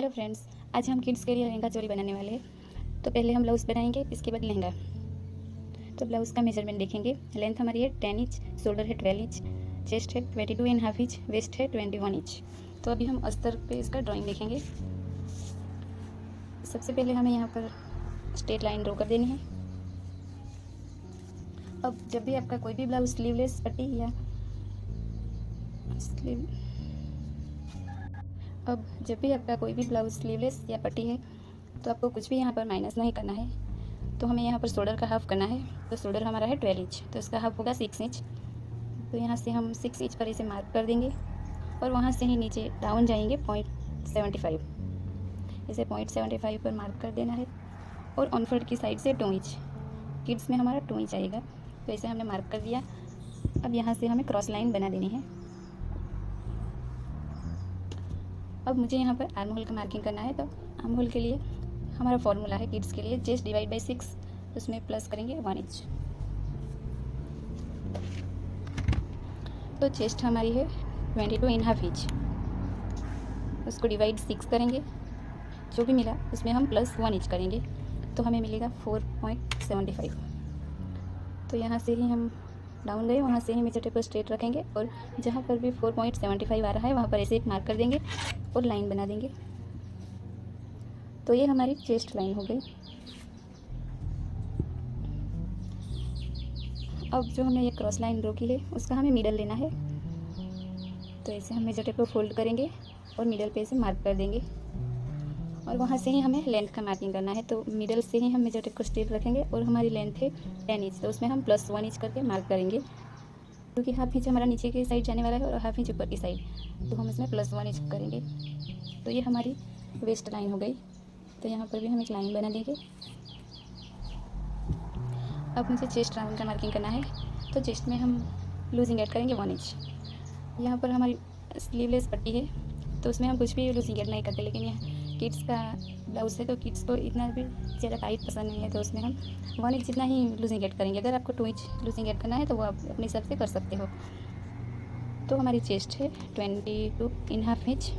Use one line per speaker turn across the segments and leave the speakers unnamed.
Hello friends, आज हम kids के लिए लहंगा चोली बनाने वाले हैं। तो पहले हम ब्लाउज़ बनाएंगे, इसके बाद लहंगा। तो ब्लाउज़ का मेजरमेंट देखेंगे। लेंथ हमारी है 10 इंच, शोल्डर है 12 इंच, चेस्ट है 22.5 इंच, वेस्ट है 21 इंच। तो अभी हम अस्तर पे इसका ड्राइंग देखेंगे। सबसे पहले हमें यहाँ पर स्ट्रेट लाइन ड्रॉ कर देनी है। अब जब भी आपका कोई भी ब्लाउज स्लीवलेस पट्टी या स्लीव अब जब भी आपका कोई भी ब्लाउज स्लीवलेस या पट्टी है तो आपको कुछ भी यहाँ पर माइनस नहीं करना है। तो हमें यहाँ पर शोल्डर का हाफ करना है। तो शोल्डर हमारा है 12 इंच, तो इसका हाफ होगा 6 इंच। तो यहाँ से हम 6 इंच पर इसे मार्क कर देंगे और वहाँ से ही नीचे डाउन जाएंगे 0.75। इसे 0.75 पर मार्क कर देना है और ऑन फ्रंट की साइड से 2 इंच, किड्स में हमारा 2 इंच आएगा। तो इसे हमने मार्क कर दिया। अब यहाँ से हमें क्रॉस लाइन बना देनी है। अब मुझे यहाँ पर आर्म होल का मार्किंग करना है। तो आर्म होल के लिए हमारा फॉर्मूला है किड्स के लिए चेस्ट डिवाइड बाई 6, उसमें प्लस करेंगे 1 इंच। तो चेस्ट हमारी है 22.5 इंच, उसको डिवाइड 6 करेंगे, जो भी मिला उसमें हम प्लस 1 इंच करेंगे, तो हमें मिलेगा 4.75। तो यहाँ से ही हम डाउन गए, वहाँ से ही मेजर टेप पर स्ट्रेट रखेंगे और जहाँ पर भी 4.75 आ रहा है वहाँ पर ऐसे एक मार्क कर देंगे और लाइन बना देंगे। तो ये हमारी चेस्ट लाइन हो गई। अब जो हमने ये क्रॉस लाइन ड्रॉ की है उसका हमें मिडल लेना है। तो ऐसे हम मेजर टेप को फोल्ड करेंगे और मिडल पे इसे मार्क कर देंगे और वहाँ से ही हमें लेंथ का मार्किंग करना है। तो मिडल से ही हम मेजर टेप को स्ट्रेट रखेंगे और हमारी लेंथ है 10 इंच, तो उसमें हम प्लस 1 इंच करके मार्क करेंगे, क्योंकि हाफ इंच हमारा नीचे की साइड जाने वाला है और हाफ इंच ऊपर की साइड, तो हम इसमें प्लस 1 इंच करेंगे। तो ये हमारी वेस्ट लाइन हो गई। तो यहाँ पर भी हम एक लाइन बना देंगे। अब मुझे चेस्ट राउंड का मार्किंग करना है। तो चेस्ट में हम लूजिंग ऐड करेंगे 1 इंच। यहाँ पर हमारी स्लीवलेस पट्टी है तो उसमें हम कुछ भी लूजिंग ऐड नहीं करते, लेकिन यहाँ किड्स का ब्लाउज है तो किड्स को इतना भी ज़्यादा टाइट पसंद नहीं है, तो उसमें हम 1 इंच जितना ही लूजिंग ऐड करेंगे। अगर आपको 2 इंच लूजिंग ऐड करना है तो वो आप अपने हिसाब से कर सकते हो। तो हमारी चेस्ट है 22.5 इंच,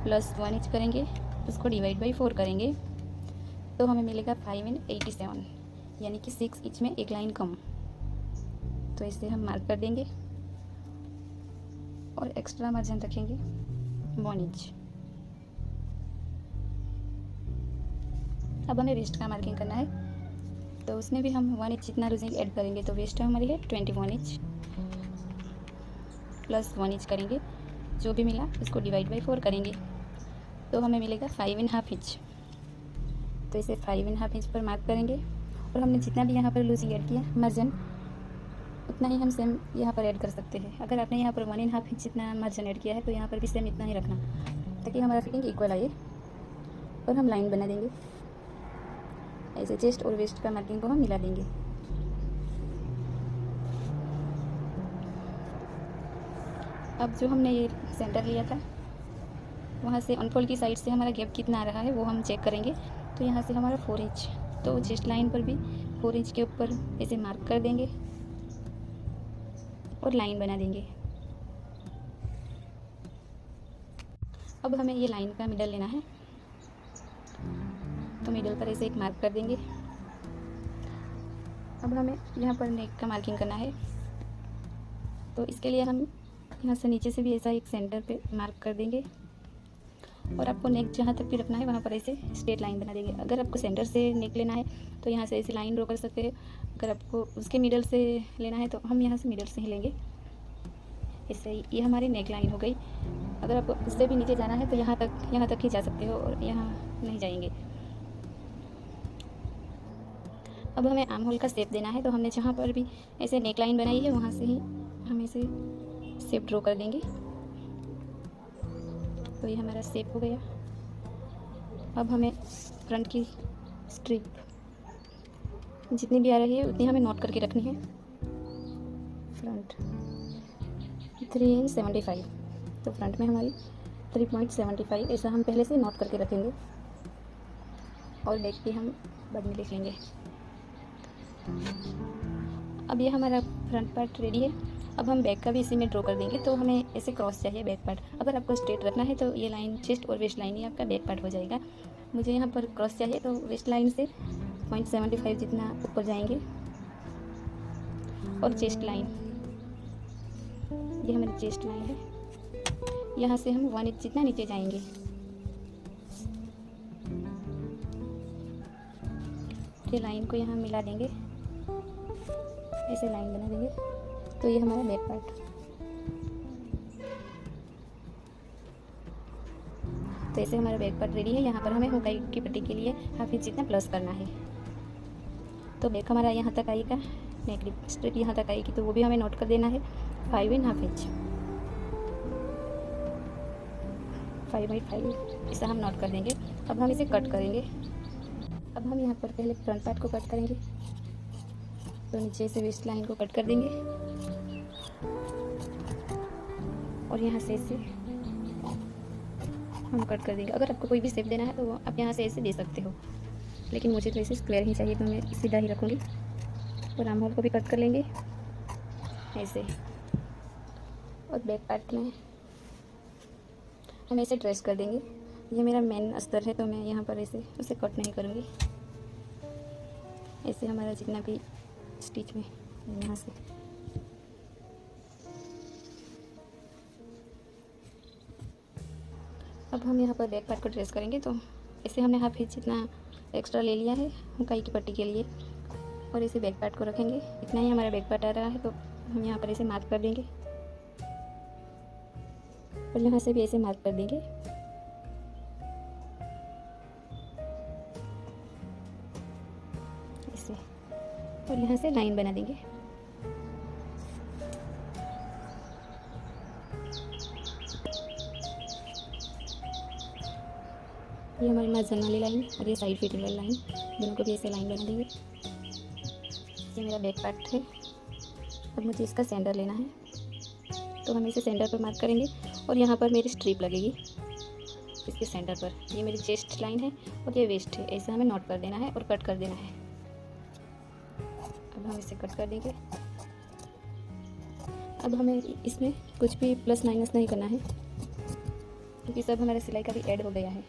प्लस 1 इंच करेंगे, उसको डिवाइड बाई 4 करेंगे, तो हमें मिलेगा 5 × 87, यानी कि 6 इंच में एक लाइन कम। तो इसे हम मार्क कर देंगे और एक्स्ट्रा मार्जिन रखेंगे 1 इंच। अब हमें वेस्ट का मार्किंग करना है। तो उसमें भी हम 1 इंच जितना लूजिंग ऐड करेंगे, तो वेस्ट हमारी है 21 इंच, प्लस 1 इंच करेंगे, जो भी मिला उसको डिवाइड बाई 4 करेंगे, तो हमें मिलेगा 5.5 इंच। तो इसे 5.5 इंच पर मार्क करेंगे और हमने जितना भी यहाँ पर लूजिंग ऐड किया मार्जिन, उतना ही हम सेम यहाँ पर ऐड कर सकते हैं। अगर आपने यहाँ पर 1.5 इंच जितना मार्जिन ऐड किया है तो यहाँ पर भी सेम इतना ही रखना, ताकि हमारा फिटिंग इक्वल आए। और हम लाइन बना देंगे, ऐसे चेस्ट और वेस्ट का मार्किंग को हम मिला देंगे। अब जो हमने ये सेंटर लिया था वहाँ से अनफोल्ड की साइड से हमारा गैप कितना आ रहा है वो हम चेक करेंगे। तो यहाँ से हमारा 4 इंच, तो चेस्ट लाइन पर भी 4 इंच के ऊपर ऐसे मार्क कर देंगे और लाइन बना देंगे। अब हमें ये लाइन का मिडल लेना है। तो मिडल पर ऐसे एक मार्क कर देंगे। अब हमें यहाँ पर नेक का मार्किंग करना है। तो इसके लिए हम यहाँ से नीचे से भी ऐसा एक सेंटर पे मार्क कर देंगे और आपको नेक जहाँ तक भी रखना है वहाँ पर ऐसे स्ट्रेट लाइन बना देंगे। अगर आपको सेंटर से नेक लेना है तो यहाँ से ऐसे लाइन ड्रॉ कर सकते हैं। अगर आपको उसके मिडल से लेना है तो हम यहाँ से मिडल से ही लेंगे। इससे ये हमारी नेक लाइन हो गई। अगर आपको उससे भी नीचे जाना है तो यहाँ तक ही जा सकते हो और यहाँ नहीं जाएंगे। अब हमें आर्म होल का शेप देना है। तो हमने जहाँ पर भी ऐसे नेक लाइन बनाई है वहाँ से ही हम ऐसे शेप ड्रॉ कर देंगे। तो ये हमारा शेप हो गया। अब हमें फ्रंट की स्ट्रिप जितनी भी आ रही है उतनी हमें नोट करके रखनी है। फ्रंट 3.75, तो फ्रंट में हमारी 3.75 ऐसा हम पहले से नोट करके रखेंगे और बैक की हम बाद में लिख लेंगे। अब ये हमारा फ्रंट पार्ट रेडी है। अब हम बैक का भी इसी में ड्रॉ कर देंगे। तो हमें ऐसे क्रॉस चाहिए बैक पार्ट। अगर आपको स्ट्रेट रखना है तो ये लाइन चेस्ट और वेस्ट लाइन ही आपका बैक पार्ट हो जाएगा। मुझे यहाँ पर क्रॉस चाहिए, तो वेस्ट लाइन से 0.75 जितना ऊपर जाएंगे और चेस्ट लाइन, ये हमारी चेस्ट लाइन है, यहाँ से हम 1 इंच जितना नीचे जाएंगे। ये लाइन को यहाँ मिला देंगे, ऐसे लाइन बना देंगे। तो ये हमारा बैक पार्ट। तो ऐसे हमारा बैक पार्ट रेडी है। यहाँ पर हमें हुकाई की पट्टी के लिए 1/2 इंच जितना प्लस करना है। तो बैक हमारा यहाँ तक आएगा, नेक स्ट्रिप यहाँ तक आएगी, तो वो भी हमें नोट कर देना है 5.5 इंच, 5/5 इसे हम नोट कर देंगे। अब हम इसे कट करेंगे। अब हम यहाँ पर पहले फ्रंट पार्ट को कट करेंगे। तो नीचे से वेस्ट लाइन को कट कर देंगे और यहाँ से इसे हम कट कर देंगे। अगर आपको कोई भी शेप देना है तो वो आप यहाँ से ऐसे दे सकते हो, लेकिन मुझे तो ऐसे स्क्वायर ही चाहिए, तो मैं सीधा ही रखूँगी। और आर्म होल को भी कट कर लेंगे ऐसे। और बैक पार्ट में हम ऐसे ट्रेस कर देंगे। ये मेरा मेन अस्तर है, तो मैं यहाँ पर ऐसे उसे कट नहीं करूँगी। ऐसे हमारा जितना भी स्टिच में यहाँ से अब हम यहाँ पर बैक पार्ट को ट्रेस करेंगे। तो इसे हमने 1/2 इंच जितना एक्स्ट्रा ले लिया है हुकाई की पट्टी के लिए, और इसे बैक पार्ट को रखेंगे। इतना ही हमारा बैक पार्ट आ रहा है, तो हम यहाँ पर इसे मार्क कर देंगे और यहाँ से भी ऐसे मार्क कर देंगे। ऐसे, और यहाँ से लाइन बना देंगे। ये हमारी मार्जिन वाली लाइन और ये साइड फिटिंग वाली लाइन, दोनों को भी ऐसे लाइन बना देंगे। ये मेरा बैक पार्ट है। अब मुझे इसका सेंटर लेना है, तो हम इसे सेंटर पर मार्क करेंगे और यहाँ पर मेरी स्ट्रिप लगेगी इसके सेंटर पर। ये मेरी चेस्ट लाइन है और ये वेस्ट है, ऐसे हमें नोट कर देना है और कट कर देना है। अब हम इसे कट कर देंगे। अब हमें इसमें कुछ भी प्लस माइनस नहीं करना है, क्योंकि सब हमारा सिलाई का भी ऐड हो गया है।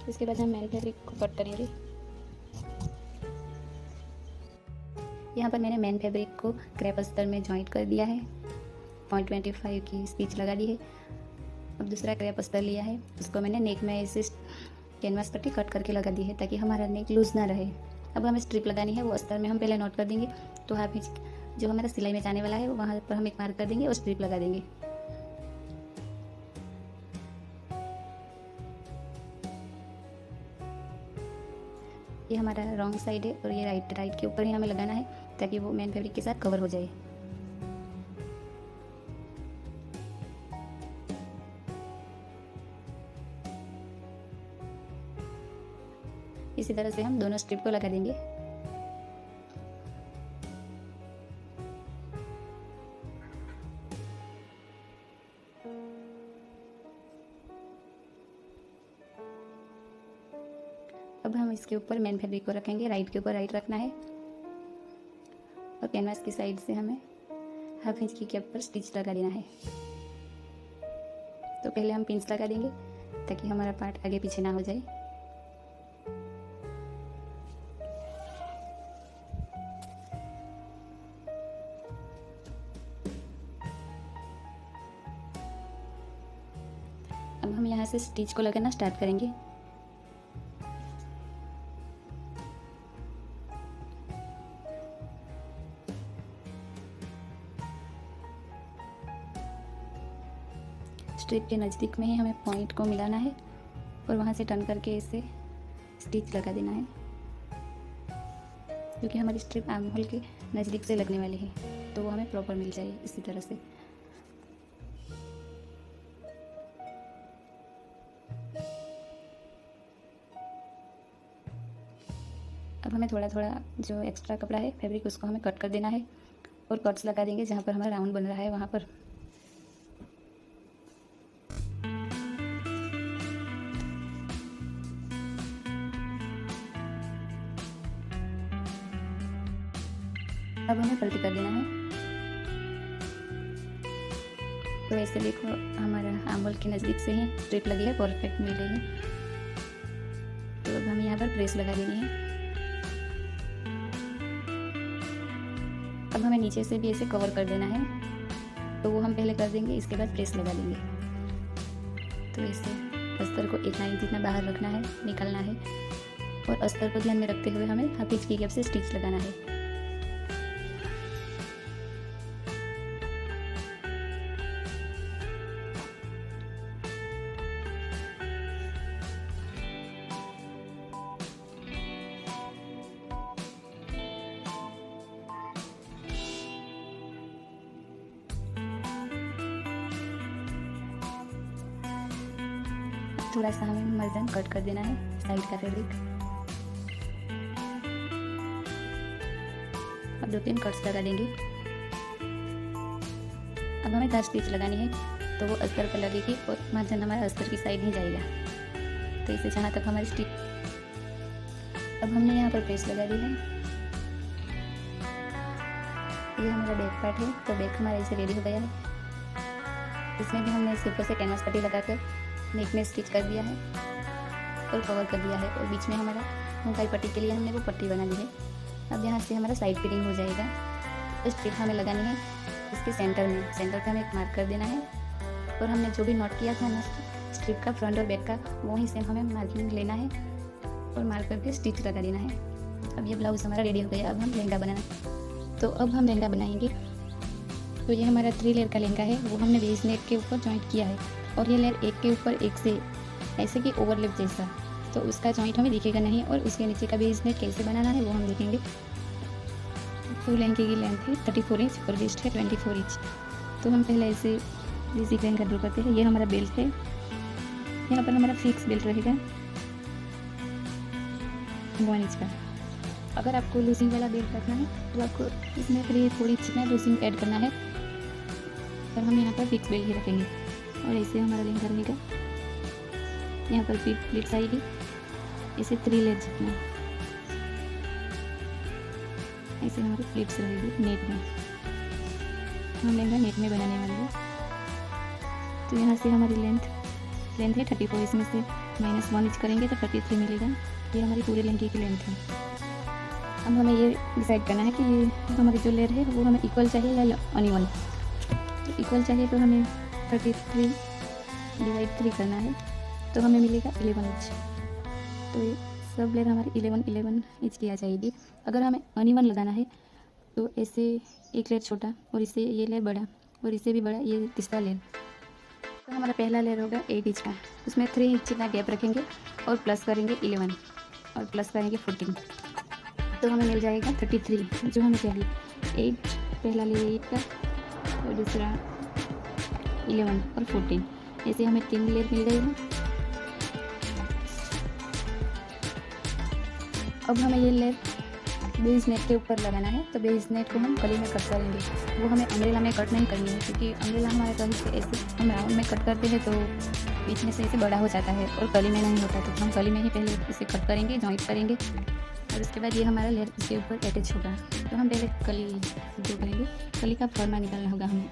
इसके बाद हम मेन फैब्रिक को कट करेंगे। यहाँ पर मैंने मेन फैब्रिक को क्रेप अस्तर में जॉइंट कर दिया है, 0.25 की स्टिच लगा दी है। अब दूसरा क्रेप अस्तर लिया है, उसको मैंने नेक में ऐसे कैनवास पट्टी कट करके लगा दी है, ताकि हमारा नेक लूज़ ना रहे। अब हमें स्ट्रिप लगानी है, वो अस्तर में हम पहले नोट कर देंगे। तो 1/2 इंच जो हमारा सिलाई में जाने वाला है वहाँ पर हम एक मार्क कर देंगे और स्ट्रिप लगा देंगे। ये हमारा रॉन्ग साइड है और ये राइट के ऊपर ही हमें लगाना है, ताकि वो मेन फैब्रिक के साथ कवर हो जाए। इसी तरह से हम दोनों स्ट्रिप को लगा देंगे। अब हम इसके ऊपर मेन फैब्रिक को रखेंगे, राइट के ऊपर राइट रखना है और कैनवास की साइड से हमें 1/2 इंच की कैप पर स्टिच लगा देना है। तो पहले हम पिंस लगा देंगे, ताकि हमारा पार्ट आगे पीछे ना हो जाए। अब हम यहाँ से स्टिच को लगाना स्टार्ट करेंगे। स्ट्रिप के नज़दीक में ही हमें पॉइंट को मिलाना है और वहाँ से टर्न करके इसे स्टिच लगा देना है, क्योंकि हमारी स्ट्रिप आर्म होल के नज़दीक से लगने वाली है, तो वो हमें प्रॉपर मिल जाए इसी तरह से। अब हमें थोड़ा थोड़ा जो एक्स्ट्रा कपड़ा है फैब्रिक, उसको हमें कट कर देना है और कट्स लगा देंगे जहाँ पर हमारा राउंड बन रहा है वहाँ पर। अब हमें पलटी कर देना है। तो ऐसे देखो हमारा आंवल के नज़दीक से ही स्ट्रिप लगी है, परफेक्ट मिल रही है। तो अब हमें यहाँ पर प्रेस लगा देनी है। अब हमें नीचे से भी ऐसे कवर कर देना है, तो वो हम पहले कर देंगे, इसके बाद प्रेस लगा देंगे। तो ऐसे अस्तर को 1 इंच जितना बाहर रखना है, निकालना है, और अस्तर को ध्यान में रखते हुए हमें 1/2 इंच की गैप से स्टिच लगाना है। थोड़ा सा हमें मर्जन कट कर देना है साइड का फैब्रिक। अब 2-3 कट्स लगा देंगे। अब हमें 10 स्टिच लगानी है, तो वो अस्तर पर लगेगी और मर्जन हमारा अस्तर की साइड ही जाएगा। तो इसे जहाँ तक हमारी स्टिच, अब हमने यहाँ पर प्रेस लगा दी है। ये हमारा बैक पार्ट है, तो बैक हमारा इसे रेडी हो गया है। इसमें भी हमने इसके ऊपर से कैनवास पट्टी लगाकर नेक में स्टिच कर दिया है और कवर कर दिया है, और बीच में हमारा मुंकाई पट्टी के लिए हमने वो पट्टी बना दी है। अब यहाँ से हमारा साइड फिटिंग हो जाएगा। तो स्ट्रिप हमें लगानी है इसके सेंटर में, सेंटर पे हमें एक मार्क कर देना है, और हमने जो भी नोट किया था ना स्ट्रिप का फ्रंट और बैक का, वहीं से हमें मार्किंग लेना है और मार्क करके स्टिच लगा देना है। अब ये ब्लाउज हमारा रेडी हो गया। अब हम लहंगा बनाना, तो अब हम लहंगा बनाएंगे। तो ये हमारा 3 लेयर का लहंगा है, वो हमने बेस नेक के ऊपर जॉइंट किया है, और ये लेयर एक के ऊपर एक से ऐसे कि ओवरलैप जैसा, तो उसका जॉइंट हमें दिखेगा नहीं, और उसके नीचे का बेस नेक कैसे बनाना है वो हम देखेंगे। तो लहंगे की लेंथ है 34 इंच और वेस्ट है 24 इंच। तो हम पहले ऐसे बेसिक लहंगा ड्रॉ करते हैं। ये हमारा बेल्ट है, यहाँ पर हमारा फिक्स बेल्ट रहेगा 1 इंच का। अगर आपको लूजिंग वाला बेल्ट रखना है तो आपको इसमें 3-4 इंच में लूजिंग ऐड करना है, और हम यहाँ पर फिक्स बेल्ट ही रखेंगे। और ऐसे हमारा लहंगा रहेगा, यहाँ पर प्लीट्स आएगी ऐसे 3 लेयर जितना, ऐसे हमारी प्लीट्स रहेगी नेट में। हम लहंगा नेट में बनाने वाले हैं। तो यहाँ से हमारी लेंथ है 34, इसमें से -1 इंच करेंगे तो 33 मिलेगा। ये हमारी पूरे लहंगे की लेंथ है। अब हमें ये डिसाइड करना है कि ये हमारी जो लेयर है वो हमें इक्वल चाहिए या अनइवन। तो इक्वल चाहिए तो हमें 33/3 करना है, तो हमें मिलेगा 11 इंच। तो ये सब लेयर हमारी 11 इंच की आ जाएगी। अगर हमें अनइवन लगाना है तो ऐसे एक लेयर छोटा और इससे ये लेयर बड़ा और इससे भी बड़ा, ये तीसरा लेयर। तो हमारा पहला लेयर होगा 8 इंच का, उसमें 3 इंच जितना गैप रखेंगे और प्लस करेंगे 11 और प्लस करेंगे 14, तो हमें मिल जाएगा 33 जो हमें चाहिए। 8 पहला लेयर 8 का और दूसरा 11 और 14, ऐसे हमें 3 लेयर मिल गई है। अब हमें ये लेयर बेस नेट के ऊपर लगाना है, तो बेस नेट को हम कली में कट करेंगे। वो हमें अम्ब्रेला में कट नहीं करनी है, क्योंकि अम्ब्रेला हमारे कहीं से ऐसे हम राउंड में कट करते हैं तो बीच में से ऐसे बड़ा हो जाता है और कली में नहीं होता। तो हम कली में ही पहले इसे कट करेंगे, जॉइंट करेंगे, और उसके बाद ये हमारा लेयर इसके ऊपर अटैच होगा। तो हम पहले कली ड्रो करेंगे, कली का फरमा निकालना होगा हमें।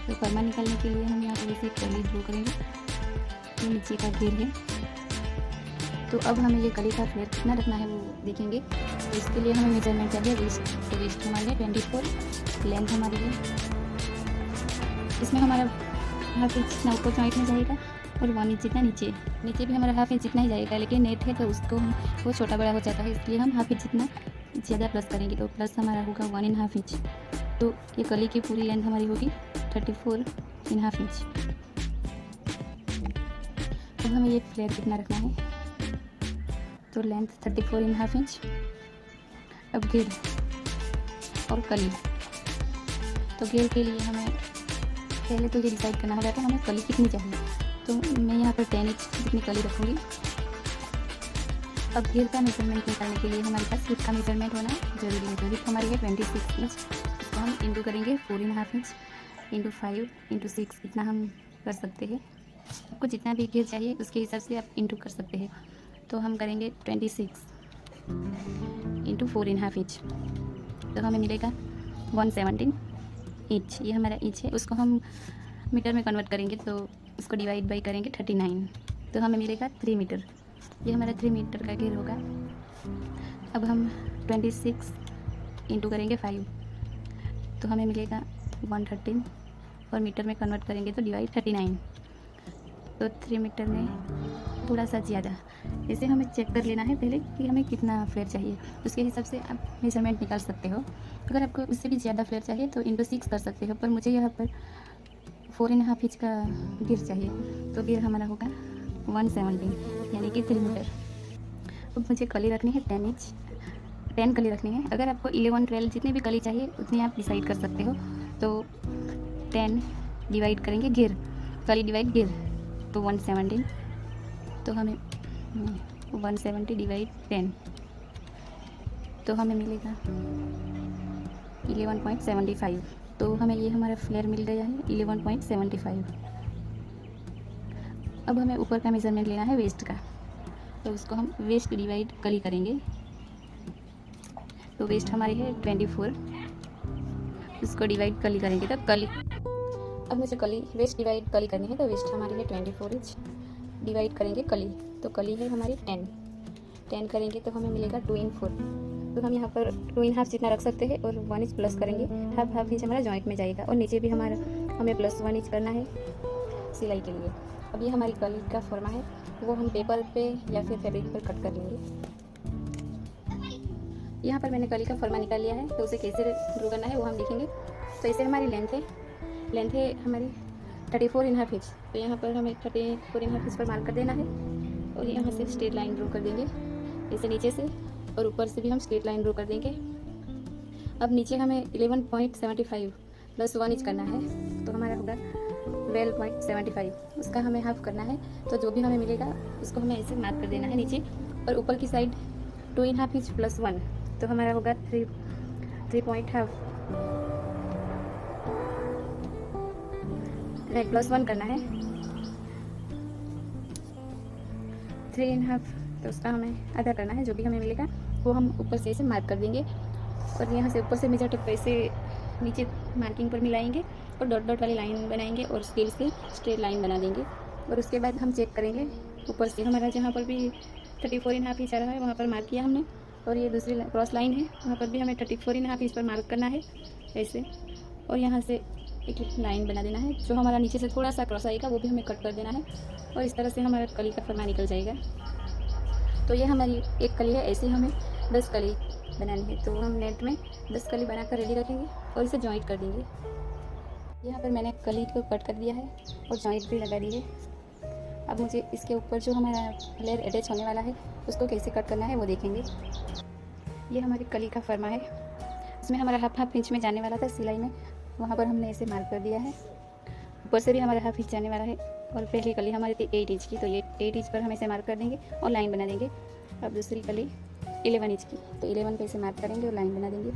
तो फरमा निकालने के लिए हम यहाँ पर जैसे कली ड्रो करेंगे, ये नीचे का घेर है। तो अब हमें ये कली का फ्लेयर कितना रखना है वो देखेंगे। तो इसके लिए हमें मेजरमेंट चाहिए वेस्ट। तो वेस्ट हमारे 24, लेंथ हमारी है, इसमें हमारा 1/2 इंच जितना ऊपर जॉइंट में जाएगा और 1 इंच जितना नीचे भी हमारा 1/2 इंच जितना ही जाएगा। लेकिन नेट है तो उसको वो छोटा बड़ा हो जाता है, इसलिए हम 1/2 इंच जितना ज़्यादा प्लस करेंगे। तो प्लस हमारा होगा 1.5 इंच। तो ये कली की पूरी लेंथ हमारी होगी 34.5 इंच। अब हमें ये फ्लेयर कितना रखना है, तो लेंथ 34.5 इंच। अब घेर और कली, तो घेर के लिए हमें पहले तो ये डिसाइड करना होगा कि हमें कली कितनी चाहिए। तो मैं यहाँ पर 10 इंच जितनी कली रखूँगी। अब घेर का मेजरमेंट निकालने के लिए हमारे पास हिप का मेजरमेंट होना जरूरी है। तो हिप हमारी है 26 इंच, इसको हम इंटू करेंगे 4.5 इंच इंटू 5 इंटू 6, इतना हम कर सकते हैं। आपको जितना भी घेर चाहिए उसके हिसाब से आप इंटू कर सकते हैं। तो हम करेंगे 26 इंटू 4.5 इंच, तो हमें मिलेगा 117 इंच। ये हमारा इंच है, उसको हम मीटर में कन्वर्ट करेंगे तो उसको डिवाइड बाई करेंगे 39, तो हमें मिलेगा 3 मीटर। ये हमारा 3 मीटर का घेर होगा। अब हम 26 इंटू करेंगे 5, तो हमें मिलेगा 113, और मीटर में कन्वर्ट करेंगे तो डिवाइड 39, तो 3 मीटर में थोड़ा सा ज़्यादा। इसे हमें चेक कर लेना है पहले कि हमें कितना फ्लेयर चाहिए, उसके हिसाब से आप मेजरमेंट निकाल सकते हो। अगर आपको उससे भी ज़्यादा फ्लेयर चाहिए तो इंटू 6 कर सकते हो, पर मुझे यहाँ पर 4.5 इंच का गिर चाहिए, तो गिर हमारा होगा 170 यानी कि 3 मीटर। अब मुझे कली रखनी है 10 इंच, 10 कली रखनी है। अगर आपको 11, 12 जितनी भी कली चाहिए उतनी आप डिसाइड कर सकते हो। तो 10 डिवाइड करेंगे घेर, कली डिवाइड घेर, तो 170, तो हमें 170 डिवाइड 10, तो हमें मिलेगा 11.75, तो हमें ये हमारा फ्लेयर मिल गया है 11.75। अब हमें ऊपर का मेज़रमेंट लेना है वेस्ट का, तो उसको हम वेस्ट डिवाइड कली करेंगे, तो वेस्ट हमारी है 24, उसको डिवाइड कली करेंगे तो कली। अब मुझे कली वेस्ट डिवाइड कली करनी है, तो वेस्ट हमारी है 24 इंच, डिवाइड करेंगे कली, तो कली है हमारी 10 करेंगे तो हमें मिलेगा 2 इन 4, तो हम यहाँ पर 2 इन हाफ जितना रख सकते हैं, और 1 इंच प्लस करेंगे, हाफ इंच हमारा जॉइंट में जाएगा, और नीचे भी हमारा हमें प्लस 1 इंच करना है सिलाई के लिए। अब ये हमारी कली का फॉर्मा है, वो हम पेपर पे या फिर फैब्रिक पर कट कर लेंगे। यहाँ पर मैंने कली का फॉर्मा निकाल लिया है, तो उसे कैसे ड्रॉ करना है वो हम देखेंगे। तो इसे हमारी लेंथ है हमारी 34.5 इंच, तो यहाँ पर हमें 34.5 इंच पर मार्क कर देना है, और यहाँ से स्ट्रेट लाइन ड्रॉ कर देंगे इसे नीचे से, और ऊपर से भी हम स्ट्रेट लाइन ड्रॉ कर देंगे। अब नीचे हमें 11.75 प्लस 1 इंच करना है, तो हमारा होगा 12.75, उसका हमें हाफ करना है, तो जो भी हमें मिलेगा उसको हमें ऐसे मार्क कर देना है नीचे, और ऊपर की साइड 2.5 इंच प्लस 1, तो हमारा होगा 3.5 प्लस 1 करना है 3.5, तो उसका हमें आधा करना है, जो भी हमें मिलेगा वो हम ऊपर से ऐसे मार्क कर देंगे, और यहाँ से ऊपर से मेजर टेप ऐसे नीचे मार्किंग पर मिलाएंगे, और डॉट डॉट वाली लाइन बनाएंगे, और स्केल से स्ट्रेट लाइन बना देंगे। और उसके बाद हम चेक करेंगे ऊपर से, हमारा जहाँ पर भी 34.5 इंच आ रहा है वहाँ पर मार्क किया हमने, और ये दूसरी क्रॉस लाइन है वहाँ पर भी हमें 34.5 इंच पर मार्क करना है ऐसे, और यहाँ से एक लाइन बना देना है, जो हमारा नीचे से थोड़ा सा क्रॉस आएगा वो भी हमें कट कर देना है, और इस तरह से हमारा कली का फरमा निकल जाएगा। तो ये हमारी एक कली है, ऐसे हमें 10 कली बनानी है, तो हम नेट में 10 कली बनाकर रेडी रखेंगे और इसे जॉइंट कर देंगे। यहाँ पर मैंने कली को कट कर दिया है और जॉइंट भी लगा दी है। अब मुझे इसके ऊपर जो हमारा लेयर अटैच होने वाला है उसको कैसे कट करना है वो देखेंगे। ये हमारी कली का फरमा है, इसमें हमारा हाफ इंच में जाने वाला था सिलाई में, वहाँ पर हमने इसे मार्क कर दिया है। ऊपर से भी हमारा हाफ इंच जाने वाला है, और पहली कली हमारी थी 8 इंच की, तो ये 8 इंच पर हम इसे मार्क कर देंगे और लाइन बना देंगे। अब दूसरी कली 11 इंच की, तो 11 पे इसे मार्क करेंगे और लाइन बना देंगे।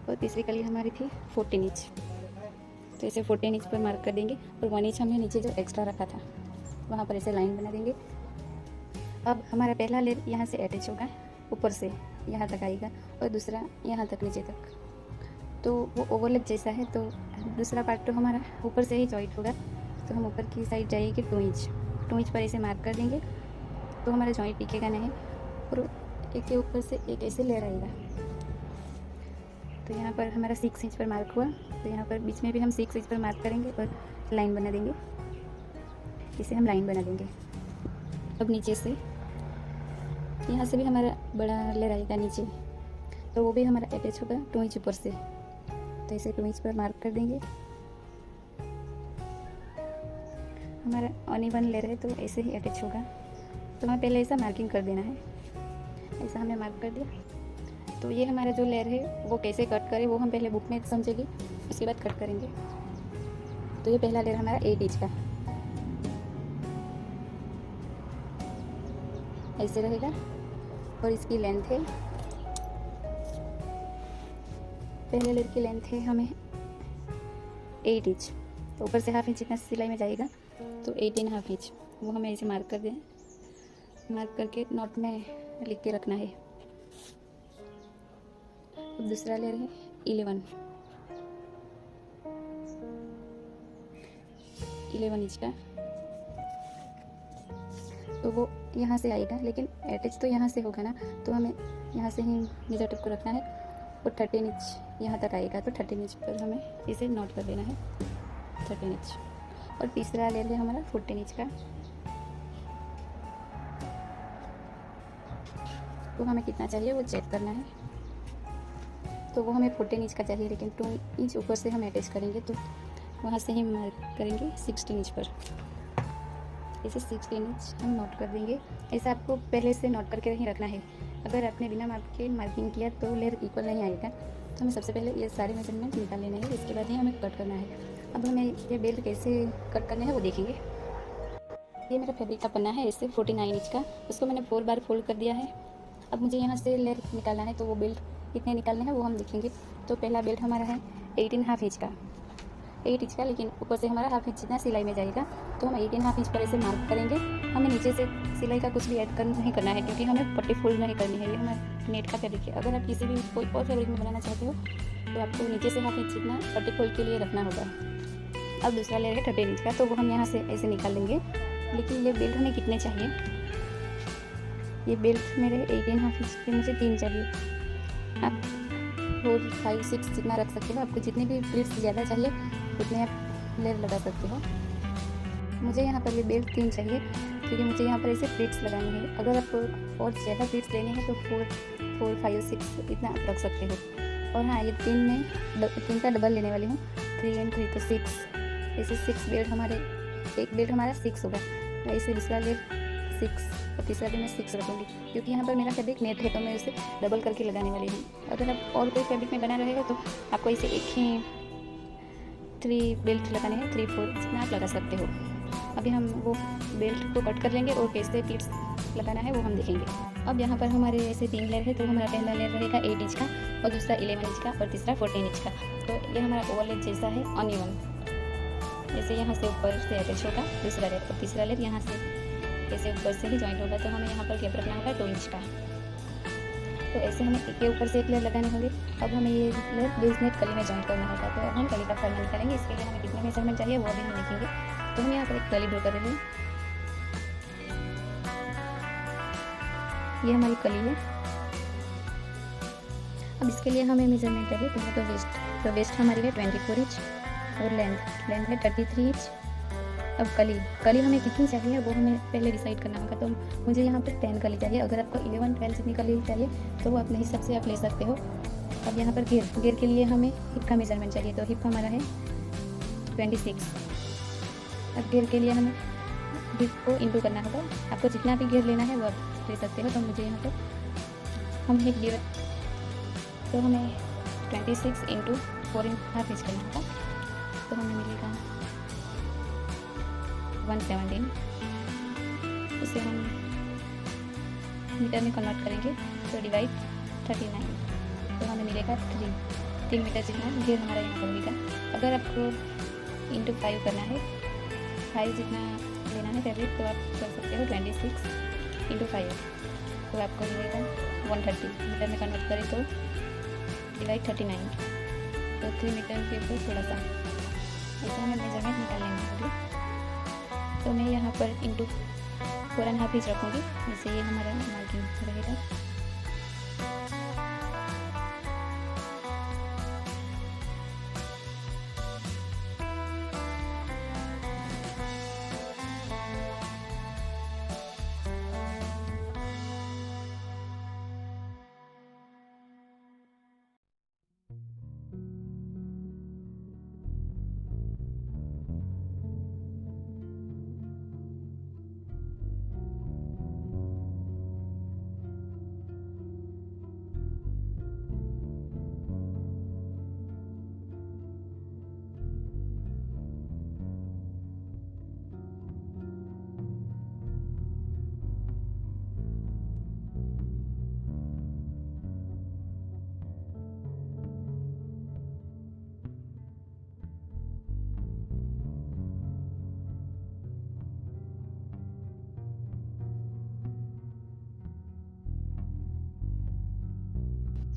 और तीसरी कली हमारी थी 14 इंच, तो इसे 14 इंच पर मार्क कर देंगे, और 1 इंच हमने नीचे जो एक्स्ट्रा रखा था वहाँ पर इसे लाइन बना देंगे। अब हमारा पहला लेयर यहाँ से अटैच होगा, ऊपर से यहाँ तक आएगा, और दूसरा यहाँ तक नीचे तक, तो वो ओवरलैप जैसा है, तो दूसरा पार्ट तो हमारा ऊपर से ही जॉइंट होगा, तो हम ऊपर की साइड जाएगी 2 इंच पर इसे मार्क कर देंगे, तो हमारा जॉइंट टिकेगा नहीं, और एक के ऊपर से एक ऐसे लेयर आएगा। तो यहाँ पर हमारा 6 इंच पर मार्क हुआ, तो यहाँ पर बीच में भी हम 6 इंच पर मार्क करेंगे और लाइन बना देंगे, इसे हम लाइन बना देंगे। अब नीचे से यहाँ से भी हमारा बड़ा लेयर आएगा नीचे, तो वो भी हमारा अटैच होगा 2 इंच ऊपर से, तो इसे 2 इंच पर मार्क कर देंगे। हमारा अनइवन लेयर है तो ऐसे ही अटैच होगा, तो हमें पहले ऐसा मार्किंग कर देना है, ऐसा हमने मार्क कर दिया। तो ये हमारा जो लेयर है वो कैसे कट करें वो हम पहले बुक में समझेंगे, उसके बाद कट करेंगे। तो ये पहला लेयर हमारा 8 इंच का ऐसे रहेगा, और इसकी लेंथ है, पहले लेयर की लेंथ है हमें 8 इंच, तो ऊपर से हाफ इंच इतना सिलाई में जाएगा, तो 18.5 इंच वो हमें ऐसे मार्क कर दें, मार्क करके नोट में लिख के रखना है। अब दूसरा लेयर है 11, 11 इंच का, तो वो यहाँ से आएगा, लेकिन अटैच तो यहाँ से होगा ना, तो हमें यहाँ से ही मेजर टेप को रखना है और 13 इंच यहाँ तक आएगा, तो 13 इंच पर हमें इसे नोट कर लेना है 13 इंच। और तीसरा ले लिया हमारा 14 इंच का, तो हमें कितना चाहिए वो चेक करना है। तो वो हमें 14 इंच का चाहिए, लेकिन 2 इंच ऊपर से हम अटैच करेंगे, तो वहाँ से ही मार्क करेंगे 16 इंच पर। इसे 16 इंच हम नोट कर देंगे। ऐसा आपको पहले से नोट करके ही रखना है। अगर आपने बिना माप के मार्किंग किया तो लेयर इक्वल नहीं आएगा। तो हमें सबसे पहले ये सारे मेजरमेंट निकाल लेने हैं, इसके बाद ही हमें कट करना है। अब हमें ये बेल्ट कैसे कट करने हैं वो देखेंगे। ये मेरा फैब्रिक का पन्ना है, इससे 49 इंच का, उसको मैंने 4 बार फोल्ड कर दिया है। अब मुझे यहाँ से लेयर निकालना है, तो वो बेल्ट कितने निकालने हैं वो हम देखेंगे। तो पहला बेल्ट हमारा है 18.5 इंच का, 8 इंच का, लेकिन ऊपर से हमारा हाफ इंच जितना सिलाई में जाएगा, तो हम 18.5 इंच पर ऐसे मार्क करेंगे। हमें नीचे से सिलाई का कुछ भी ऐड कर नहीं करना है, क्योंकि हमें पट्टी फोल्ड नहीं करनी है। ये हमारा नेट का फैब्रिक है। अगर आप किसी भी कोई और फैब्रिक में बनाना चाहते हो तो आपको नीचे से हाफ इंच जितना पट्टी फोल्ड के लिए रखना होगा। अब दूसरा लेयर है 13 इंच का, तो वो हम यहाँ से ऐसे निकाल लेंगे। लेकिन ये बेल्ट हमें कितने चाहिए? ये बेल्ट मेरे 18.5 इंच के मुझे 3 चाहिए। आप 4, 5, 6 जितना रख सकते हो। आपको जितनी भी प्लीट्स ज़्यादा चाहिए उतने आप लेयर लगा सकते हो। मुझे यहाँ पर ये बेल्ट 3 चाहिए, क्योंकि मुझे यहाँ पर ऐसे प्लीट्स लगानी है। अगर आपको और ज़्यादा प्लीट्स लेने हैं तो 4, 5, 6 इतना आप रख सकते हो। और हाँ, ये 3 का डबल लेने वाली हूँ, 3 and 3 तो 6। ऐसे 6 बेल्ट हमारे, एक बेल्ट हमारा 6 होगा, ऐसे दूसरा लेयर 6 और तीसरा भी मैं 6 रखूँगी, क्योंकि यहाँ पर मेरा फैब्रिक नेट है, तो मैं उसे डबल करके लगाने वाली हूँ। अगर आप और कोई फैब्रिक में बना रहेगा तो आपको इसे एक ही 3 बेल्ट लगाने हैं, 3, 4 जितना आप लगा सकते हो। अभी हम वो बेल्ट को कट कर लेंगे और कैसे प्लीट्स लगाना है वो हम देखेंगे। अब यहाँ पर हमारे ऐसे 3 लेयर है, तो हमारा पहला लेयर रहेगा 8 इंच का, और दूसरा 11 इंच का, और तीसरा 14 इंच का। तो ये हमारा ओवरलेप जैसा है अनइवन, जैसे यहाँ से ऊपर से अटैच होगा दूसरा लेयर, और तीसरा लेयर यहाँ से ऐसे ऊपर से ही जॉइंट होगा। तो हमें यहाँ पर गैप रखना होगा 2 इंच का। तो ऐसे हमें एक के ऊपर से एक लेयर लगाने होंगे। अब हमें ये लेयर बेस नेट कली में जॉइंट करना होगा। तो अब हम कली का फॉर्मा निकालेंगे। इसके लिए हमें कितने मेजरमेंट चाहिए वो भी हम देखेंगे। तो हम यहाँ पर एक कली ड्रॉ कर रहे हैं। ये हमारी कली है। अब इसके लिए हमें मेजरमेंट चाहिए पहले तो वेस्ट। तो वेस्ट हमारी है 24 इंच और लेंथ है 33 इंच। अब कली हमें कितनी चाहिए वो हमें पहले डिसाइड करना होगा। तो मुझे यहाँ पर 10 कली चाहिए। अगर आपको 11, 12 जितनी कली चाहिए तो वो अपने हिसाब से आप ले सकते हो। अब यहाँ पर घेर के लिए हमें हिप का मेजरमेंट चाहिए। तो हिप हमारा है 26। अब घेर के लिए हमें हिप को इंटू करना होगा। आपको जितना भी घेर लेना है वो आप ले सकते हो। तो मुझे यहाँ पर हम हिप घेर, तो हमें 26 इंटू 4.5 इंच करना होगा। तो हमें मिलेगा 117। उसे हम मीटर में कन्वर्ट करेंगे तो डिवाइड 39, तो हमें मिलेगा 3 मीटर जितना घेर हमारा यहाँ पर होगा। अगर आपको इंटू 5 करना है, 5 जितना लेना है फैब्रिक, तो आप कर सकते हो 26 इंटू 5, तो आपको मिलेगा 130। मीटर में कन्वर्ट करें तो डिवाइड 39, तो 3 मीटर के ऊपर थोड़ा सा ऐसा हमें मेजरमेंट निकालने होंगे। तो मैं यहाँ पर इंटू 4.5 इंच रखूँगी, जिससे ये हमारा मार्किंग रहेगा।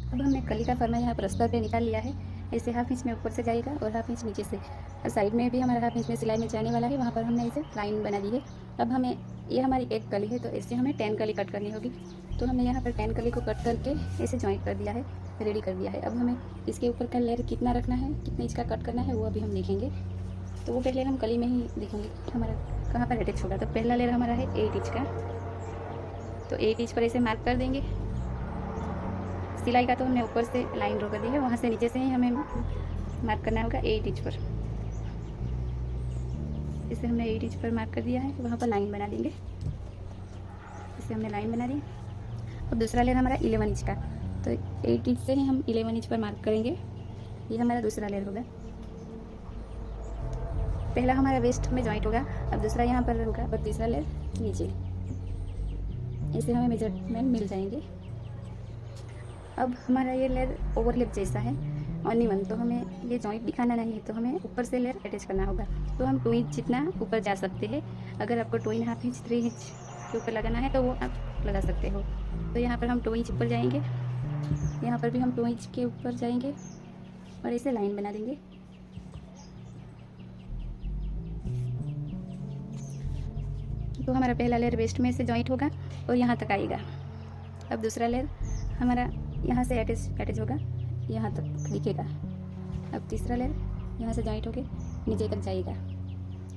अब हमने कली का फरमा यहाँ पर अस्तर पे निकाल लिया है। ऐसे हाफ इंच में ऊपर से जाएगा और हाफ इंच नीचे से, और साइड में भी हमारा हाफ इंच में सिलाई में जाने वाला है, वहाँ पर हमने इसे लाइन बना दी है। अब हमें ये हमारी एक कली है तो इससे हमें 10 कली कट करनी होगी। तो हमने यहाँ पर 10 कली को कट करके इसे जॉइंट कर दिया है, रेडी कर दिया है। अब हमें इसके ऊपर का लेयर कितना रखना है, कितने इंच का कट करना है, वो अभी हम देखेंगे। तो वो पहले हम कली में ही देखेंगे हमारा कहाँ पर अटैच होगा। तो पहला लेयर हमारा है 8 इंच का, तो 8 इंच पर इसे मार्क कर देंगे। सिलाई का तो हमने ऊपर से लाइन ड्रॉ कर दी है, वहाँ से नीचे से ही हमें मार्क करना होगा 8 इंच पर। इसे हमने 8 इंच पर मार्क कर दिया है, वहाँ पर लाइन बना देंगे। इसे हमने लाइन बना दी। अब दूसरा लेयर हमारा 11 इंच का, तो 8 इंच से ही हम 11 इंच पर मार्क करेंगे। ये हमारा दूसरा लेयर होगा। पहला हमारा वेस्ट में जॉइंट होगा, अब दूसरा यहाँ पर होगा और तीसरा लेयर नीचे। इसे हमें मेजरमेंट मिल जाएंगे। अब हमारा ये लेयर ओवरलैप जैसा है अनइवन, तो हमें ये जॉइंट दिखाना नहीं है, तो हमें ऊपर से लेयर अटैच करना होगा। तो हम 2 इंच जितना ऊपर जा सकते हैं। अगर आपको 2.5 इंच 3 इंच के ऊपर लगाना है तो वो आप लगा सकते हो। तो यहाँ पर हम 2 इंच ऊपर जाएंगे, यहाँ पर भी हम 2 इंच के ऊपर जाएंगे और इसे लाइन बना देंगे। तो हमारा पहला लेयर वेस्ट में से जॉइंट होगा और यहाँ तक आएगा। अब दूसरा लेयर हमारा यहाँ से अटैच होगा, यहाँ तक दिखेगा। अब तीसरा लेयर यहाँ से जॉइंट होके नीचे तक जाएगा।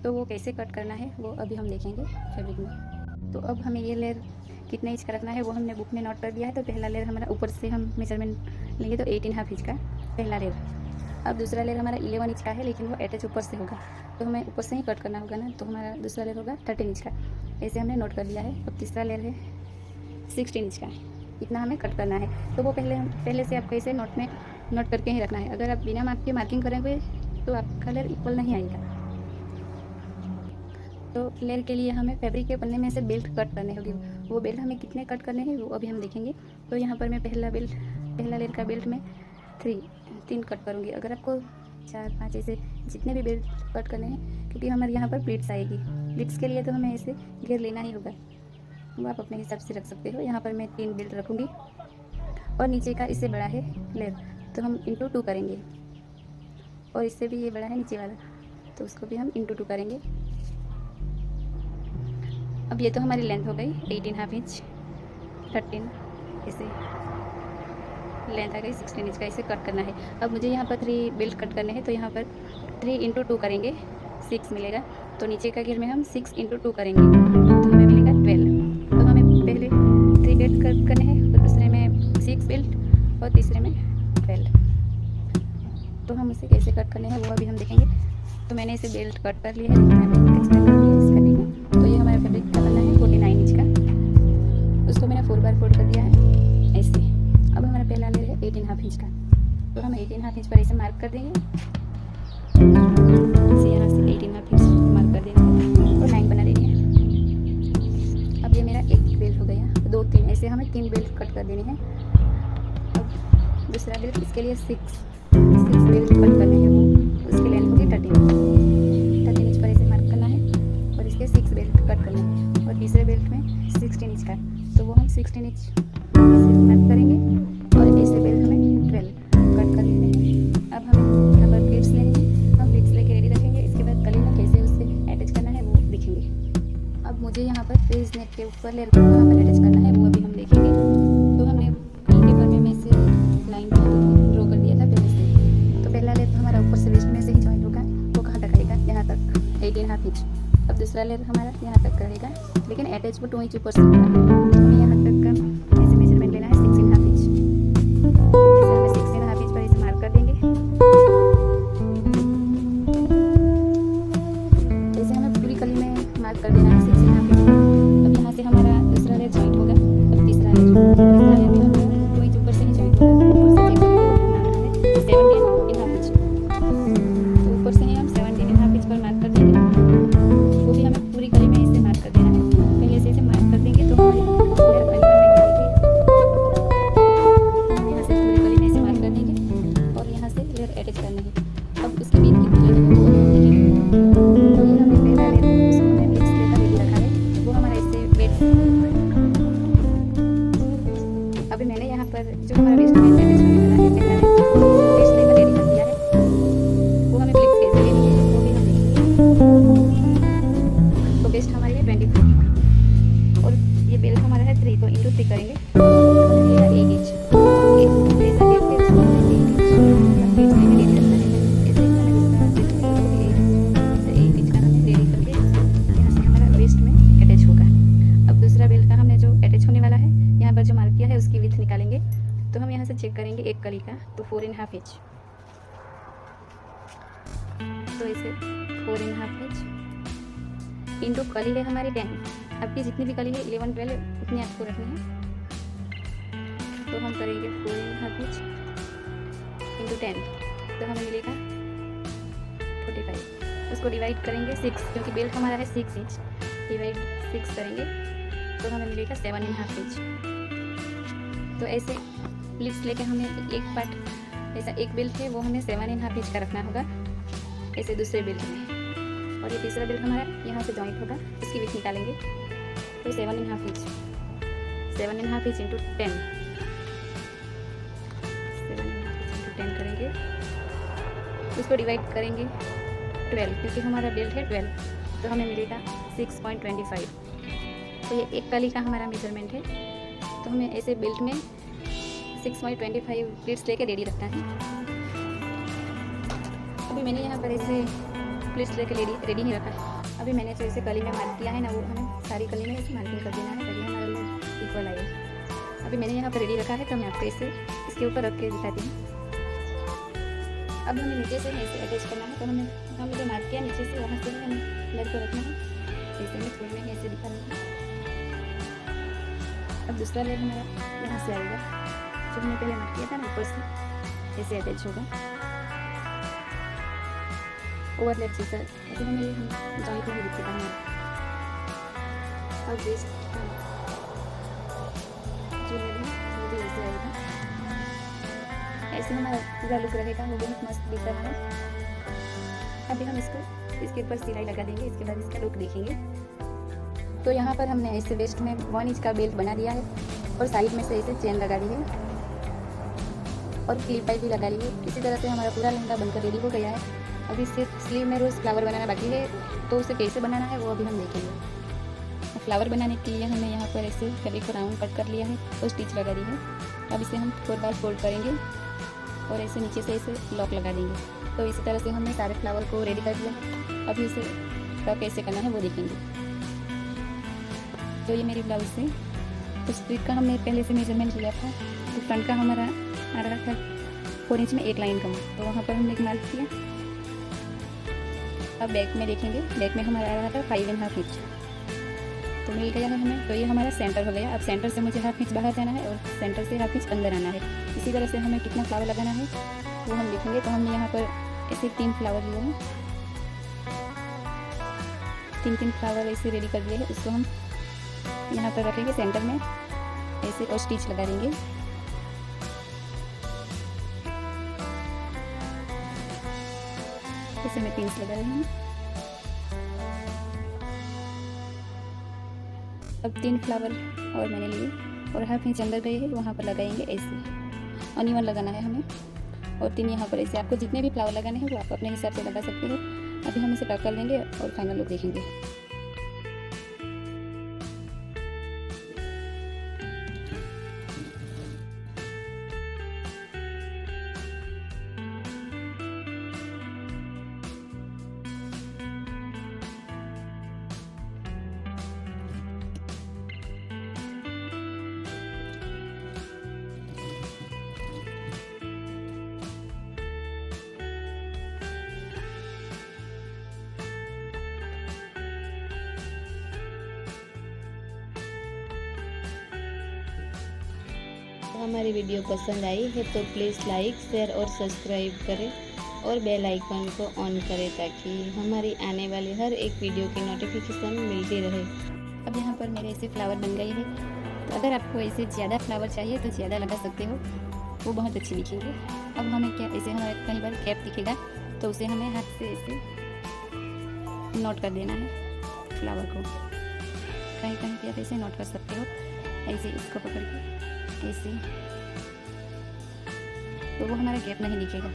तो वो कैसे कट करना है वो अभी हम देखेंगे फैब्रिक में। तो अब हमें ये लेयर कितने इंच का रखना है वो हमने बुक में नोट कर दिया है। तो पहला लेयर हमारा ऊपर से हम मेजरमेंट लेंगे तो 18.5 इंच का पहला लेयर। अब दूसरा लेयर हमारा 11 इंच का है, लेकिन वो अटैच ऊपर से होगा, तो हमें ऊपर से ही कट करना होगा ना। तो हमारा दूसरा लेयर होगा 13 इंच का, ऐसे हमने नोट कर लिया है। अब तीसरा लेयर है 16 इंच का, इतना हमें कट करना है। तो वो पहले से आपको इसे नोट करके ही रखना है। अगर आप बिना माप के मार्किंग करेंगे तो आपका लेयर इक्वल नहीं आएगा। तो लेयर के लिए हमें फैब्रिक के पन्ने में से बेल्ट कट करने होगी। वो बेल्ट हमें कितने कट करने हैं वो अभी हम देखेंगे। तो यहाँ पर मैं पहला लेयर का बेल्ट में 3 कट करूँगी। अगर आपको 4-5 ऐसे जितने भी बेल्ट कट करने हैं, क्योंकि हमारे यहाँ पर प्लीट्स आएगी, प्लीट्स के लिए तो हमें इसे घेर लेना ही होगा, वो आप अपने हिसाब से रख सकते हो। यहाँ पर मैं 3 बेल्ट रखूँगी और नीचे का इससे बड़ा है लेयर, तो हम इंटू 2 करेंगे। और इससे भी ये बड़ा है नीचे वाला, तो उसको भी हम इंटू 2 करेंगे। अब ये तो हमारी लेंथ हो गई 18.5 इंच, 13 ऐसे लेंथ आ गई 16 इंच का, इसे कट करना है। अब मुझे यहाँ पर 3 बेल्ट कट करने हैं, तो यहाँ पर 3 इंटू 2 करेंगे, 6 मिलेगा। तो नीचे का घेर में हम 6 इंटू 2 करेंगे, तो हमें मिलेगा 12। तो हमें पहले 3 बेल्ट कट करने हैं, और दूसरे में 6 बेल्ट और तीसरे में 12। तो हम इसे कैसे कट करने हैं वो अभी हम देखेंगे। तो मैंने इसे बेल्ट कट कर लिया है, लेकिन मैं एक्स्ट्रा कर लिया इस फैब्रिक में। तो ये हमारा फैब्रिक का बनना है 49 इंच का, उसको मैंने 4 बार फोल्ड कर दिया है ऐसे। अब हमारा पहला लेयर है 18.5 इंच का, तो हम 18.5 इंच पर इसे मार्क कर देंगे। इसे यहाँ से 18.5 इंच मार्क कर देंगे और लाइन बना देंगे। अब ये मेरा एक बेल्ट हो गया, 2-3 ऐसे हमें 3 बेल्ट कट कर देने हैं। अब दूसरा बेल्ट, इसके लिए 6 बेल्ट कट करने हैं, वो उसकी लेंथ होगी 13 इंच पर इसे मार्क करना है और इसके 6 बेल्ट कट करने हैं। और तीसरे बेल्ट में 16 इंच का, तो वो हम 16 इंच इसे मार्क करेंगे और ऐसे बेल्ट हमें 12 कट कर लेने हैं। अब हमें यहाँ पर प्लीट्स लेंगे, हम प्लीट्स लेके रेडी रखेंगे। इसके बाद कली में कैसे उसे अटैच करना है वो देखेंगे। अब मुझे यहाँ पर पेज नेट के ऊपर लेयर को कहाँ पर अटैच करना है वो अभी हम देखेंगे। तो हमने पेपर में से लाइन ड्रॉ कर दिया था पहले से। तो पहला लेयर हमारा ऊपर से वेस्ट में से ही जॉइंट होगा, वो कहाँ तक आएगा, यहाँ तक 18.5 इंच। अब दूसरा लेयर हमारा यहाँ तक करेगा, लेकिन अटैच वो 2 इंच ऊपर से होगा। तो हमें यहाँ तक का ऐसे मेजरमेंट लेना है 6.5 इंच। जैसे हमें 6.5 इंच पर इसे मार्क कर देंगे। जैसे हमें पूरी कली में मार्क कर देना है 6.5 इंच। अब यहाँ से हमारा दूसरा लेयर जॉइंट होगा। अब तीसरा लेयर भी हमारा 2 इंच ऊपर से ही जॉइंट होगा। ऊपर से चेक करेंगे, 17.5 इंच। तो ऊपर से ही हम 17.5 इंच पर मार्क कर देंगे। वो भी हमें पूरी कली में इसे मार्क कर देना है। पहले से इसे मार्क कर देंगे तो हमारी लेयर अनइवन नहीं आएगी। हम यहाँ से पूरी कली में इसे मार्क कर देंगे और यहाँ से लेयर अटैच करनी है। अब उसके बीच कितनी लेयर है वो हम देखेंगे। तो ये हमें पहला लेयर उसको हमने प्लीट्स लेकर रेडी रखा है, वो हमारा इससे वेट। अभी मैंने यहाँ पर जो हमारा वेस्ट में अटैच होने वाला है पहला लेयर वेस्ट लेकर रेडी कर दिया है। है 3, तो इंटू 3 करेंगे तो हमें मिलेगा 8 इंच। ऐसा बेल्ट है उसको हमें 8 इंच का प्लीट्स लेके रेडी रखना है। ऐसे ही हमें दूसरा बेल्ट है उसको भी 8 इंच का हमें रेडी करके यहाँ से हमारा वेस्ट में अटैच होगा। अब दूसरा बेल्ट का हमने जो अटैच होने वाला है, यहाँ पर जो मार्क किया है उसकी विड्थ निकालेंगे। तो हम यहाँ से चेक करेंगे एक कली का, तो 4.5 इंच। तो इसे 4.5 इंच इंटू कली है हमारी 10। आपकी जितनी भी कली है 11, 12 उतनी आपको रखनी है। तो हम करेंगे 4.5 इंच इंटू 10, तो हमें मिलेगा 45। उसको डिवाइड करेंगे 6, क्योंकि बेल्ट हमारा है 6 इंच, डिवाइड 6 करेंगे तो हमें मिलेगा 7.5 इंच। तो ऐसे प्लीट्स लेके हमें एक पार्ट, ऐसा एक बेल्ट है वो हमें 7.5 इंच का रखना होगा ऐसे दूसरे बेल्ट में। और ये तीसरा बेल्ट हमारा यहाँ से जॉइंट होगा, इसकी विड्थ निकालेंगे तो 7.5 इंच, 7.5 इंच इंटू 10, 7.5 इंटू 10 करेंगे। उसको डिवाइड करेंगे 12, क्योंकि हमारा बेल्ट है 12, तो हमें मिलेगा 6.25। तो ये एक कली का हमारा मेजरमेंट है। तो हमें ऐसे बेल्ट में 6.25 प्लीट्स लेके रेडी रखना है। अभी मैंने यहाँ पर ऐसे प्लीट्स लेके रेडी ही रखा है। अभी मैंने जो ऐसे कली में मार्क किया है ना, वो हमें सारी कली में ऐसे मार्किंग कर देना है, तभी हमारा लूज इक्वल आएगा। अभी मैंने यहाँ पर रेडी रखा है, तो मैं आपको ऐसे इसके ऊपर रख के दिखाती हूँ। अब हमें नीचे से ऐसे अटैच करना है, तो हमने जो मार्क किया नीचे से, वहाँ से भी हमें लेयर को रखना है। ऐसे में थोड़ी में ऐसे दिखा रही हूँ। अब दूसरा लेयर हमारा यहाँ से आएगा, जो हमने पहले मार्क किया था ना, ऊपर से ऐसे अटैच होगा ओवरलैप जैसा। अभी हमें जॉइंट नहीं दिखेगा हमें। और वेस्ट जो लेयर है वो भी ऐसे आएगा। ऐसे हमारा पूरा लुक रहेगा, वो बहुत मस्त दिख रहा है। अभी हम इसके ऊपर सिलाई लगा देंगे, इसके बाद इसका लुक देखेंगे। तो यहाँ पर हमने ऐसे वेस्ट में 1 इंच का बेल्ट बना दिया है और साइड में से ऐसे चेन लगा दी है और क्लिप पाइप भी लगा ली है। इसी तरह से हमारा पूरा लहंगा बनकर रेडी हो गया है। अभी सिर्फ स्लीव में रोज़ फ्लावर बनाना बाकी है, तो उसे कैसे बनाना है वो अभी हम देखेंगे। फ्लावर बनाने के लिए हमने यहाँ पर ऐसे फैब्रिक को राउंड कट कर लिया है और स्टिच लगा दी है। अब इसे हम 4 बार फोल्ड करेंगे और ऐसे नीचे से ऐसे लॉक लगा देंगे। तो इसी तरह से हमने सारे फ्लावर को रेडी कर दिया। अभी इसे टक कैसे करना है वो देखेंगे। तो ये मेरी ब्लाउज है, तो स्ट्रिप का हमने पहले से मेजरमेंट लिया था। तो फ्रंट का हमारा आ रहा था 4 इंच में एक लाइन कम, तो वहाँ पर हमने एक मार्क किया। अब बैक में देखेंगे, बैक में हमारा आ रहा था 5.5 इंच, तो मिल गया है हमें। तो ये हमारा सेंटर हो गया। अब सेंटर से मुझे 1/2 इंच बाहर जाना है और सेंटर से 1/2 इंच अंदर आना है। इसी तरह से हमें कितना फ्लावर लगाना है वो हम देखेंगे। तो हमने यहाँ पर ऐसे 3 फ्लावर लिए हैं, 3 फ्लावर ऐसे रेडी कर दिए हैं। इसको हम यहाँ पर रखेंगे सेंटर में ऐसे और स्टिच लगा देंगे। ऐसे में पिंस लगा रहे हैं। अब 3 फ्लावर और मैंने लिए और 1/2 इंच अंदर गए हैं, वहाँ पर लगाएंगे ऐसे। अनइवन लगाना है हमें। और 3 यहाँ पर ऐसे। आपको जितने भी फ्लावर लगाने हैं वो आप अपने हिसाब से लगा सकते हो। अभी हम इसे टक कर लेंगे और फाइनल लुक देखेंगे।
हमारी वीडियो पसंद आई है तो प्लीज़ लाइक, शेयर और सब्सक्राइब करें और बेल आइकन को ऑन करें ताकि हमारी आने वाली हर एक वीडियो की नोटिफिकेशन मिलती रहे।
अब यहाँ पर मेरे ऐसे फ्लावर बन गए हैं। तो अगर आपको ऐसे ज़्यादा फ्लावर चाहिए तो ज़्यादा लगा सकते हो, वो बहुत अच्छे दिखेंगे। अब हमें क्या, ऐसे हमें कई बार कैप दिखेगा तो उसे हमें हाथ से ऐसे नोट कर देना है फ्लावर को। कहीं कहीं पे आप ऐसे नोट कर सकते हो, ऐसे इसको पकड़ के ऐसे, तो वो हमारा गैप नहीं दिखेगा।